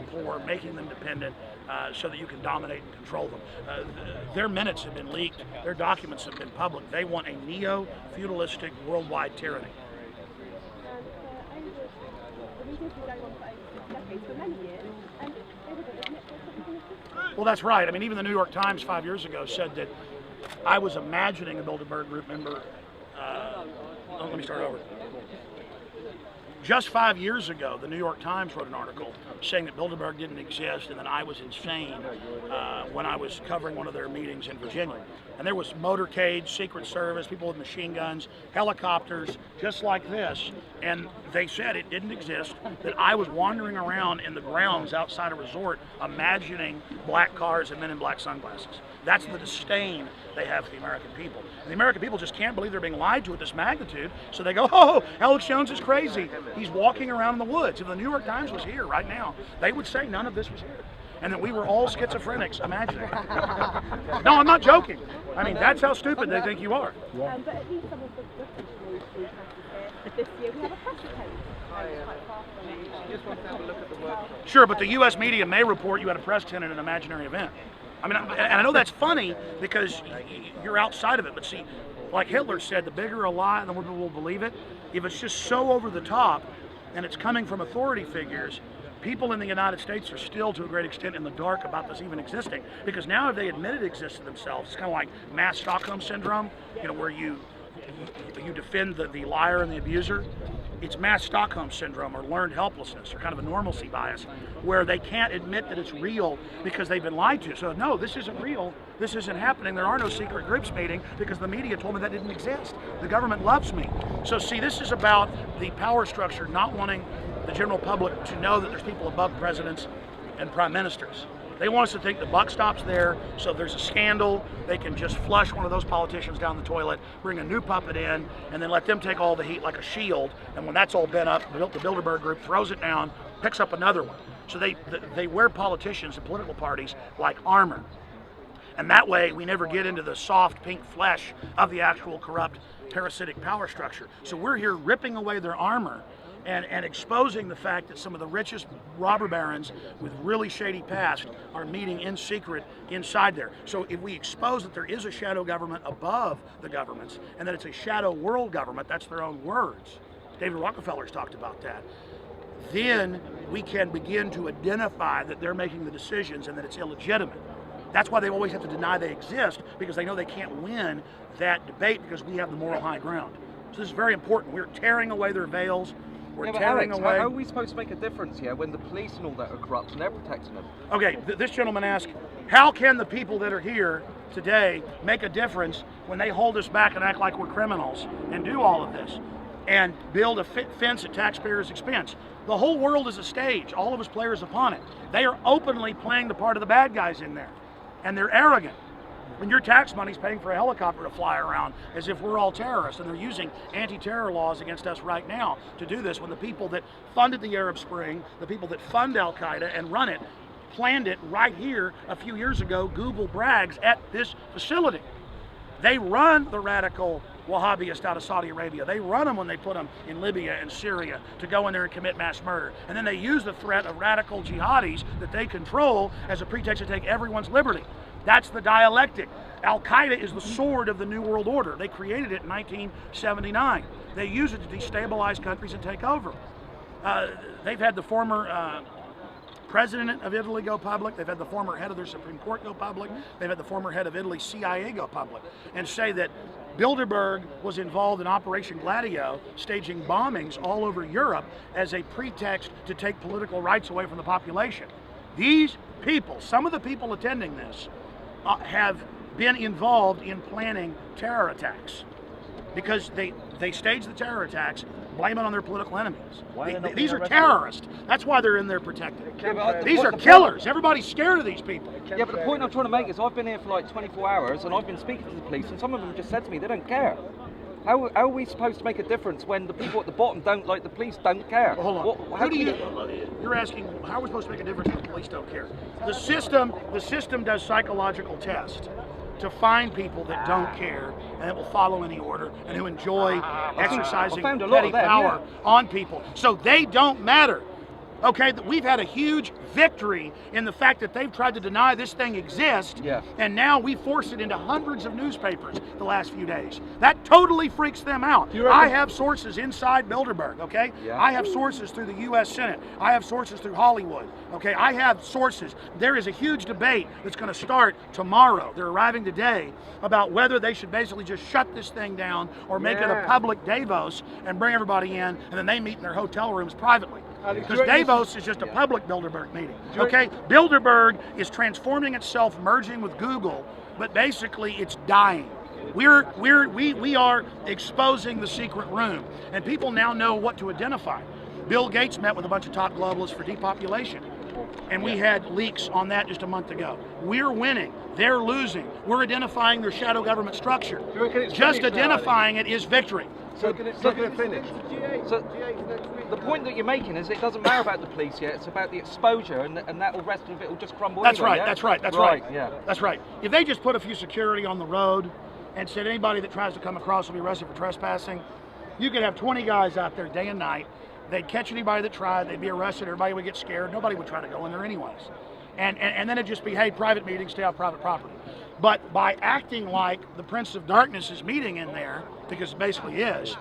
people poor, making them dependent, so that you can dominate and control them. Their minutes have been leaked. Their documents have been public. They want a neo-feudalistic worldwide tyranny. Well, that's right. I mean, even the New York Times 5 years ago said that I was imagining a Bilderberg group member. Let me start over. Just 5 years ago, the New York Times wrote an article saying that Bilderberg didn't exist and that I was insane when I was covering one of their meetings in Virginia. And there was motorcades, Secret Service, people with machine guns, helicopters, just like this. And they said it didn't exist, that I was wandering around in the grounds outside a resort imagining black cars and men in black sunglasses. That's the disdain they have for the American people. And the American people just can't believe they're being lied to at this magnitude, so they go, oh, Alex Jones is crazy. He's walking around in the woods. If the New York Times was here right now, they would say none of this was here, and that we were all schizophrenics imagining. No, I'm not joking. I mean, that's how stupid they think you are. But at least some of the countries we have this year, we have a press attendance. Sure, but the U.S. media may report you had a press tent at an imaginary event. I mean, and I know that's funny because you're outside of it, but see, like Hitler said, the bigger a lie, the more people will believe it. If it's just so over the top and it's coming from authority figures, people in the United States are still to a great extent in the dark about this even existing. Because now if they admit it exists to themselves, it's kind of like mass Stockholm syndrome, you know, where you defend the liar and the abuser. It's mass Stockholm syndrome or learned helplessness or kind of a normalcy bias where they can't admit that it's real because they've been lied to. So no, this isn't real. This isn't happening. There are no secret groups meeting because the media told me that didn't exist. The government loves me. So see, this is about the power structure not wanting the general public to know that there's people above presidents and prime ministers. They want us to think the buck stops there, so if there's a scandal, they can just flush one of those politicians down the toilet, bring a new puppet in, and then let them take all the heat like a shield, and when that's all bent up, the Bilderberg group throws it down, picks up another one. So they wear politicians and political parties like armor. And that way, we never get into the soft pink flesh of the actual corrupt, parasitic power structure. So we're here ripping away their armor and exposing the fact that some of the richest robber barons with really shady past are meeting in secret inside there. So if we expose that there is a shadow government above the governments and that it's a shadow world government, that's their own words. David Rockefeller's talked about that. Then we can begin to identify that they're making the decisions and that it's illegitimate. That's why they always have to deny they exist, because they know they can't win that debate because we have the moral high ground. So this is very important. We're tearing away their veils. We're tearing away. How are we supposed to make a difference here when the police and all that are corrupt and they're protecting them? Okay, this gentleman asked, how can the people that are here today make a difference when they hold us back and act like we're criminals and do all of this and build a fence at taxpayers' expense? The whole world is a stage. All of us players upon it. They are openly playing the part of the bad guys in there, and they're arrogant. When your tax money's paying for a helicopter to fly around as if we're all terrorists, and they're using anti-terror laws against us right now to do this, when the people that funded the Arab Spring, the people that fund Al-Qaeda and run it, planned it right here a few years ago. Google brags at this facility. They run the radical Wahhabists out of Saudi Arabia. They run them when they put them in Libya and Syria to go in there and commit mass murder. And then they use the threat of radical jihadis that they control as a pretext to take everyone's liberty. That's the dialectic. Al-Qaeda is the sword of the New World Order. They created it in 1979. They use it to destabilize countries and take over. They've had the former president of Italy go public. They've had the former head of their Supreme Court go public. They've had the former head of Italy's CIA go public and say that Bilderberg was involved in Operation Gladio, staging bombings all over Europe as a pretext to take political rights away from the population. These people, some of the people attending this, have been involved in planning terror attacks because they stage the terror attacks, blame it on their political enemies. These are terrorists. That's why they're in there protected. These are killers. Everybody's scared of these people. Yeah, but the point I'm trying to make is I've been here for like 24 hours and I've been speaking to the police and some of them just said to me they don't care. How are we supposed to make a difference when the people at the bottom don't like the police don't care? Well, hold on. You're asking how are we supposed to make a difference when the police don't care? The system does psychological tests to find people that don't care and that will follow any order and who enjoy exercising petty power on people. So they don't matter. Okay, that we've had a huge victory in the fact that they've tried to deny this thing exists, and now we force it into hundreds of newspapers the last few days. That totally freaks them out. I have sources inside Bilderberg, okay? I have sources through the U.S. Senate. I have sources through Hollywood, okay? I have sources. There is a huge debate that's going to start tomorrow. They're arriving today about whether they should basically just shut this thing down or make it a public Davos and bring everybody in, and then they meet in their hotel rooms privately. Because Davos is just a public Bilderberg-Meeting, okay? Bilderberg is transforming itself, merging with Google, but basically it's dying. We are exposing the secret room, and people now know what to identify. Bill Gates met with a bunch of top globalists for depopulation, and we had leaks on that just a month ago. We're winning. They're losing. We're identifying their shadow government structure. Just identifying it is victory. So the point that you're making is it doesn't matter about the police yet. It's about the exposure, and that all rest of it will just crumble. That's anyway, right. Yeah? That's right. That's right. Yeah. That's right. If they just put a few security on the road and said anybody that tries to come across will be arrested for trespassing, you could have 20 guys out there day and night. They'd catch anybody that tried. They'd be arrested. Everybody would get scared. Nobody would try to go in there anyways. And then it'd just be, hey, private meetings, stay off private property. But by acting like the Prince of Darkness is meeting in there, because it basically is,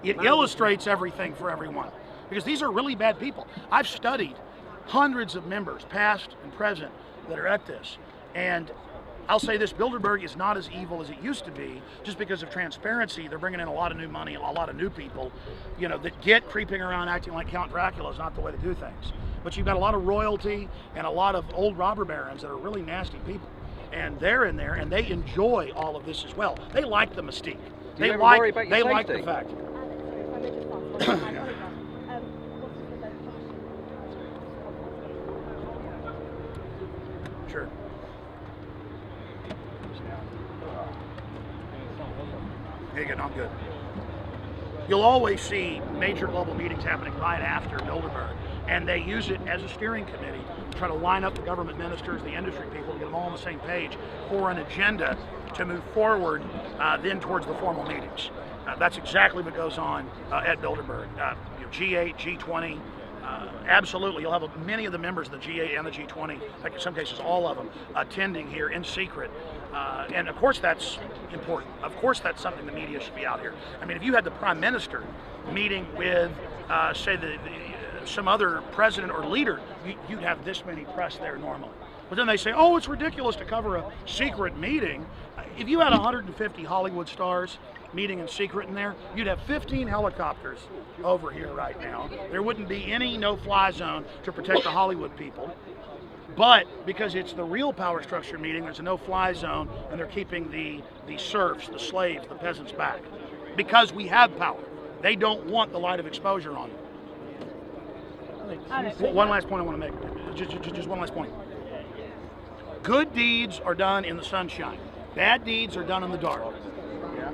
it illustrates everything for everyone. Because these are really bad people. I've studied hundreds of members, past and present, that are at this. And I'll say this, Bilderberg is not as evil as it used to be, just because of transparency. They're bringing in a lot of new money, a lot of new people, you know, that get creeping around acting like Count Dracula is not the way to do things. But you've got a lot of royalty and a lot of old robber barons that are really nasty people. And they're in there, and they enjoy all of this as well. They like the mystique. They like the fact. Sure. Hey, good. I'm good. You'll always see major global meetings happening right after Bilderberg, and they use it as a steering committee to try to line up the government ministers, the industry people, to get them all on the same page for an agenda to move forward then towards the formal meetings. That's exactly what goes on at Bilderberg. G8, G20, absolutely. You'll have many of the members of the G8 and the G20, like in some cases all of them, attending here in secret. And of course that's important. Of course that's something the media should be out here. I mean, if you had the Prime Minister meeting with, say, some other president or leader, you'd have this many press there normally. But then they say, oh, it's ridiculous to cover a secret meeting. If you had 150 Hollywood stars meeting in secret in there, you'd have 15 helicopters over here right now. There wouldn't be any no-fly zone to protect the Hollywood people. But because it's the real power structure meeting, there's a no-fly zone, and they're keeping the serfs, the slaves, the peasants back. Because we have power. They don't want the light of exposure on them. One last point I want to make. Just one last point. Good deeds are done in the sunshine. Bad deeds are done in the dark.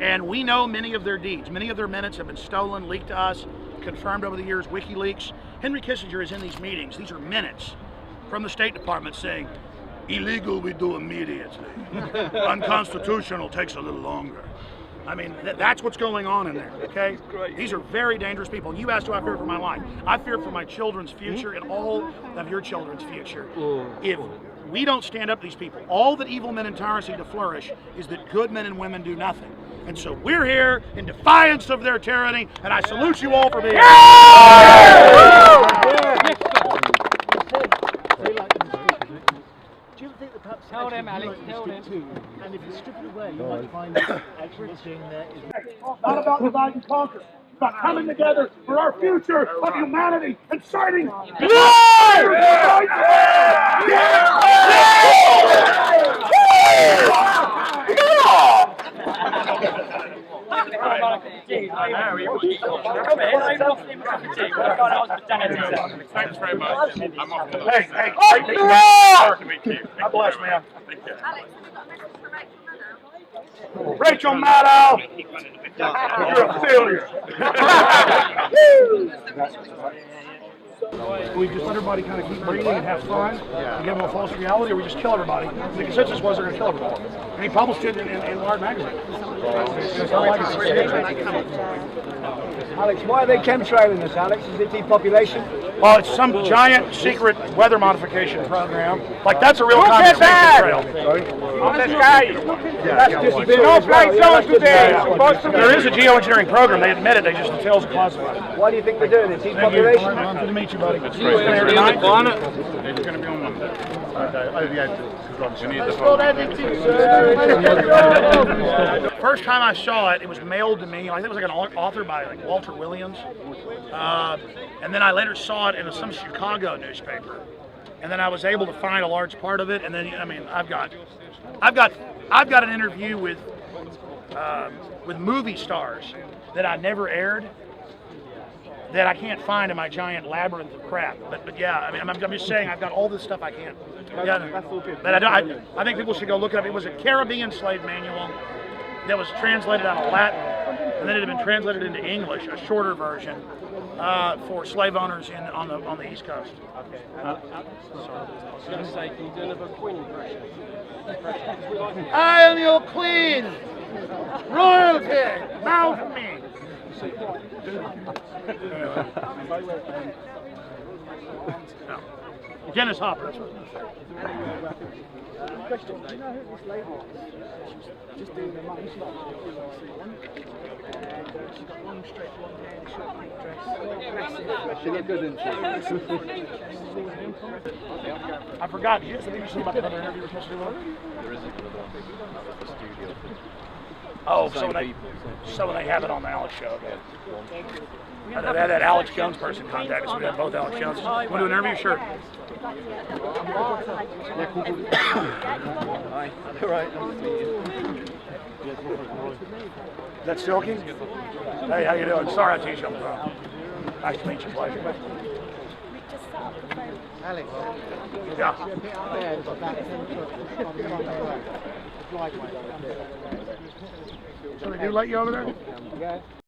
And we know many of their deeds. Many of their minutes have been stolen, leaked to us, confirmed over the years, WikiLeaks. Henry Kissinger is in these meetings. These are minutes from the State Department saying, illegal we do immediately. Unconstitutional takes a little longer. I mean, that's what's going on in there, okay? These are very dangerous people. And you asked, do I fear for my life? I fear for my children's future and all of your children's future. If we don't stand up to these people, all that evil men and tyrants need to flourish is that good men and women do nothing. And so we're here in defiance of their tyranny, and I salute you all for being here. Do you think that perhaps tell them, Alex, tell them. And if you strip it away, you might find that actually what's doing there is Not about divide and conquer. It's about coming together for our future of humanity and starting. Thanks very much. I'm off to Hey, God bless, man. Rachel Maddow! You're a failure. We just let everybody kind of keep breathing and have fun and give them a false reality, or we just kill everybody. The consensus was they're going to kill everybody. And he published it in Wired magazine. Alex, why are they chemtrailing us, Alex? Is it depopulation? Well, it's some giant secret weather modification program. Like that's a real communist trail. On the sky. Snowflake zone today. There is a geoengineering program. They admit it. They just details are classified. Why do you think they're doing this? Depopulation? Good to meet you, buddy. It's going to be on Monday. First time I saw it, it was mailed to me. I think it was like an author by like Walter Williams, and then I later saw it in some Chicago newspaper, and then I was able to find a large part of it. And then I mean, I've got an interview with movie stars that I never aired, that I can't find in my giant labyrinth of crap. But yeah, I mean, I'm just saying I've got all this stuff I can't. Yeah, but I think people should go look it up. It was a Caribbean slave manual that was translated out of Latin, and then it had been translated into English, a shorter version for slave owners on the East Coast. I am your queen, royalty, mount me. No. Dennis Hopper. That's what Question, do you know who this lady was? Just doing the money shot. And she got long straight blonde hair, short pink dress. She looked good, didn't she? I forgot. Did you say about the other interview you were supposed to do with her? There isn't another one at the studio. Oh, so when they have it on the Alex show. Okay. I had that Alex Jones person contact us. We had both Alex Jones. Want to do an interview? Sure. Hi. All right. Is that Silky? Hey, how you doing? Sorry I teach you on the phone. Nice to meet you. Pleasure. Alex. Yeah. So they do let you over there? Yeah.